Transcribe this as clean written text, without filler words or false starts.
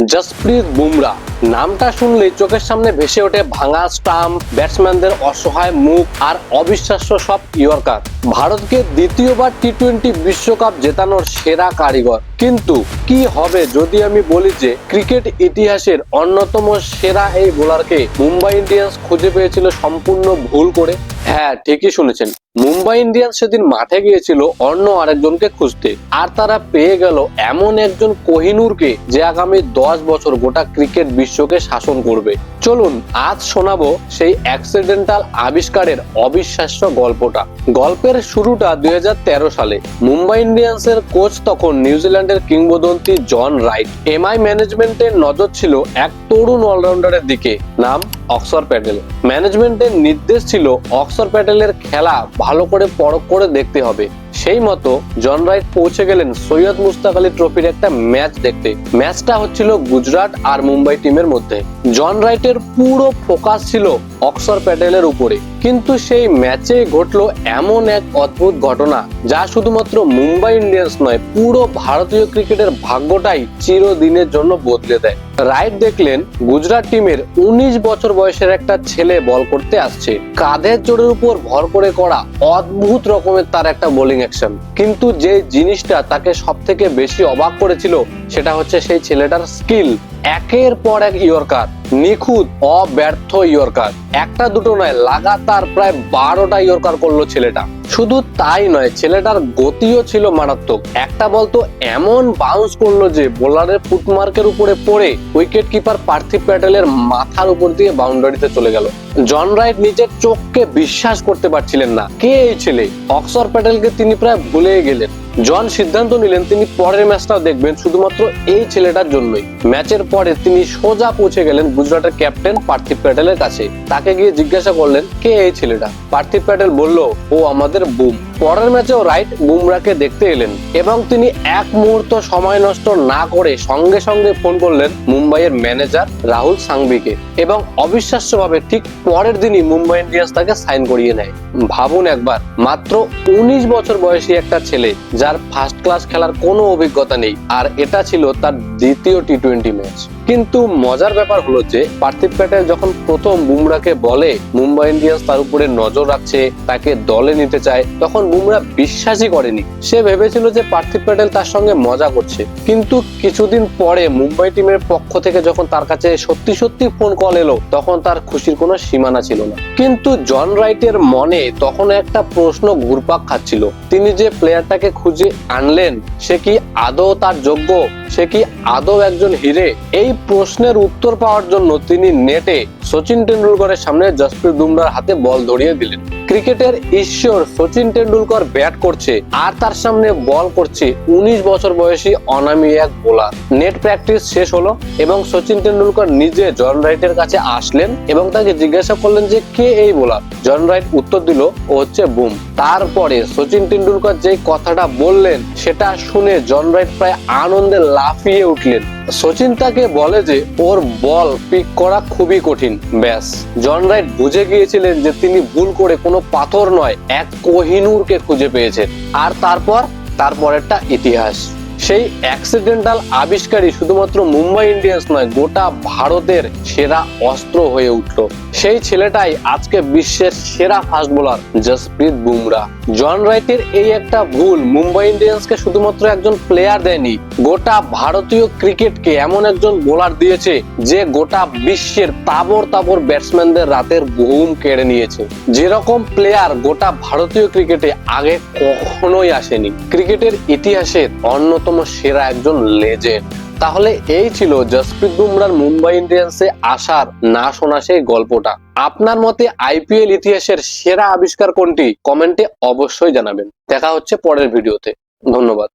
জসপ্রীত বুমরা নামটা শুনলেই চোখের সামনে ভেসে ওঠে ভাঙা স্টাম্প, ব্যাটসম্যানদের অসহায় মুখ আর অবিশ্বাস্য সব ইয়র্কার। ভারতকে দ্বিতীয়বার টি-20 বিশ্বকাপ জেতানোর সেরা কারিগর। কিন্তু কি হবে যদি আমি বলি যে ক্রিকেট ইতিহাসের অন্যতম সেরা এই বোলারকে মুম্বাই ইন্ডিয়ান্স খুঁজে পেয়েছিল সম্পূর্ণ ভুল করে? হ্যাঁ, ঠিকই শুনেছেন। মুম্বাই ইন্ডিয়ান্স সেদিন মাঠে গিয়েছিল অন্য আরেকজনকে খুঁজতে, আর তারা পেয়ে গেল এমন একজন কোহিনূরকে যে আগামী 10 বছর গোটা ক্রিকেট বিশ্বকে শাসন করবে। চলুন আজ শোনাবো সেই অ্যাক্সিডেন্টাল আবিষ্কারের অবিশ্বাস্য গল্পটা। গল্পের শুরুটা 2013 সালে। মুম্বাই ইন্ডিয়ান্সের কোচ তখন নিউজিল্যান্ডের কিংবদন্তি জন রাইট। এমআই ম্যানেজমেন্টের নজর ছিল এক তরুণ অলরাউন্ডারের দিকে, নাম অক্সর প্যাটেল। ম্যানেজমেন্টের নির্দেশ ছিল অক্সর প্যাটেলের খেলা ভালো করে পরখ করে দেখতে হবে। সেই মতো জন রাইট পৌঁছে গেলেন সৈয়দ মুশতাক আলী ট্রফির একটা ম্যাচ দেখতে। ম্যাচটা হচ্ছিল গুজরাট আর মুম্বাই টিমের মধ্যে। জন রাইটের পুরো ফোকাস ছিল অক্সর প্যাটেলের উপরে। কিন্তু সেই ম্যাচে ঘটলো এমন এক অদ্ভুত ঘটনা যা শুধুমাত্র মুম্বাই ইন্ডিয়ান্স নয়, পুরো ভারতীয় ক্রিকেটের ভাগ্যটাই চিরদিনের জন্য বদলে দেয়। রাইট দেখলেন গুজরাট টিমের 19 বছর বয়সের একটা ছেলে বল করতে আসছে। কাঁধের জোরের উপর ভর করে করা অদ্ভুত রকমের তার একটা বোলিং অ্যাকশন। কিন্তু যে জিনিসটা তাকে সব থেকে বেশি অবাক করেছিল সেটা হচ্ছে সেই ছেলেটার স্কিল। একের পর এক ইয়র্কার, নিখুঁত অব্যর্থ ইয়র্কার। একটা দুটো নয়, লাগাতার প্রায় 12টা ইয়র্কার করলো ছেলেটা। শুধু তাই নয়, ছেলেটার গতিও ছিল মারাত্মক। একটা বল তো এমন বাউন্স করলো যে বোলারের ফুটমার্কের উপরে পড়ে উইকেট কিপার পার্থিব প্যাটেলের মাথার উপর দিয়ে বাউন্ডারিতে চলে গেল। জন রাইট নিজের চোখকে বিশ্বাস করতে পারছিলেন না। কে এই ছেলে? অক্সর প্যাটেলকে তিনি প্রায় ভুলে গেলেন। জন সিদ্ধান্ত নিলেন তিনি পরের ম্যাচটাও দেখবেন শুধুমাত্র এই ছেলেটার জন্যই। ম্যাচের পরে তিনি সোজা পৌঁছে গেলেন গুজরাটের ক্যাপ্টেন পার্থিব প্যাটেলের কাছে। তাকে গিয়ে জিজ্ঞাসা করলেন, কে এই ছেলেটা? পার্থিব প্যাটেল বলল, ও আমাদের বুম। পরের ম্যাচেও রাইট বুমরাকে দেখতে এলেন এবং তিনি এক মুহূর্ত সময় নষ্ট না করে সঙ্গে সঙ্গে ফোন করলেন মুম্বাইয়ের ম্যানেজার রাহুল সাংভিকে এবং অবিশ্বাস্যভাবে ঠিক পরের দিনই মুম্বাই ইন্ডিয়ান্স তাকে সাইন করিয়ে নেয়। ভাবুন একবার, মাত্র 19 বছর বয়সী একটা ছেলে যার ফার্স্ট ক্লাস খেলার কোনো অভিজ্ঞতা নেই, আর এটা ছিল তার দ্বিতীয় টি-20 ম্যাচ। কিন্তু মজার ব্যাপার হলো যে পার্থিব প্যাটেল যখন প্রথম বুমরাকে বলে মুম্বাই ইন্ডিয়ান্স তার উপরে নজর রাখছে, তাকে দলে নিতে চায়, তখন বুমরা বিশ্বাসই করেনি। সে ভেবেছিল যে পার্থিব প্যাটেল তার সঙ্গে মজা করছে। কিন্তু কিছুদিন পরে মুম্বাই টিমের পক্ষ থেকে যখন তার কাছে সত্যি সত্যি ফোন কল এলো, তখন তার খুশির কোনো সীমানা ছিল না। কিন্তু জন রাইটের মনে তখন একটা প্রশ্ন ঘুরপাক খাচ্ছিল। তিনি যে প্লেয়ারটাকে খুঁজে আনলেন সে কি আদৌ তার যোগ্য? সে কি আদৌ একজন হিরে? এই প্রশ্নের উত্তর পাওয়ার জন্য তিনি নেটে সচিন টেন্ডুলকরের সামনে জসপ্রীত বুমরার হাতে বল ধরিয়ে দিলেন। ক্রিকেটের ঈশ্বর সচিন টেন্ডুলকর ব্যাট করছে আর তার সামনে বল করছে 19 বছর বয়সী অনামী এক বোলার। নেট প্র্যাকটিস শেষ হলো এবং সচিন টেন্ডুলকর নিজে জন রাইটের কাছে আসলেন এবং তাকে জিজ্ঞাসা করলেন যে কে এই বোলার। জন রাইট উত্তর দিল, ও হচ্ছে বুম। তারপরে সচিন টেন্ডুলকর যে কথাটা বললেন সেটা শুনে জন রাইট প্রায় আনন্দে লাফিয়ে উঠলেন। সচিন তাকে বলে যে ওর বল পিক করা খুবই কঠিন। ব্যাস, জন রাইট বুঝে গিয়েছিলেন যে তিনি ভুল করে কোনো পাথর নয়, এক কোহিনূরকে খুঁজে পেয়েছেন। আর তারপরেরটা ইতিহাস। সেই অ্যাক্সিডেন্টাল আবিষ্কারই শুধুমাত্র মুম্বাই ইন্ডিয়ান্স নয়, গোটা ভারতের সেরা অস্ত্র হয়ে উঠলো। সেই ছেলেটাই আজকে বিশ্বের সেরা ফাস্ট বোলার জসপ্রীত বুমরা। জন রাইটের এই একটা ভুল মুম্বাই ইন্ডিয়ান্সকে শুধুমাত্র একজন প্লেয়ার দেয়নি, গোটা ভারতীয় ক্রিকেটকে এমন একজন বোলার দিয়েছে যে গোটা বিশ্বের তাবর তাবর ব্যাটসম্যানদের রাতের ঘুম কেড়ে নিয়েছে। যেরকম প্লেয়ার গোটা ভারতীয় ক্রিকেটে আগে কখনোই আসেনি। ক্রিকেটের ইতিহাসের অন্যতম সেরা একজন লেজেন্ড। তাহলে এই ছিল জসপ্রীত বুমরার মুম্বাই ইন্ডিয়ান্সে আসার না শোনা সেই গল্পটা। আপনার মতে আইপিএল ইতিহাসের সেরা আবিষ্কার কোনটি? কমেন্টে অবশ্যই জানাবেন। দেখা হচ্ছে পরের ভিডিওতে। ধন্যবাদ।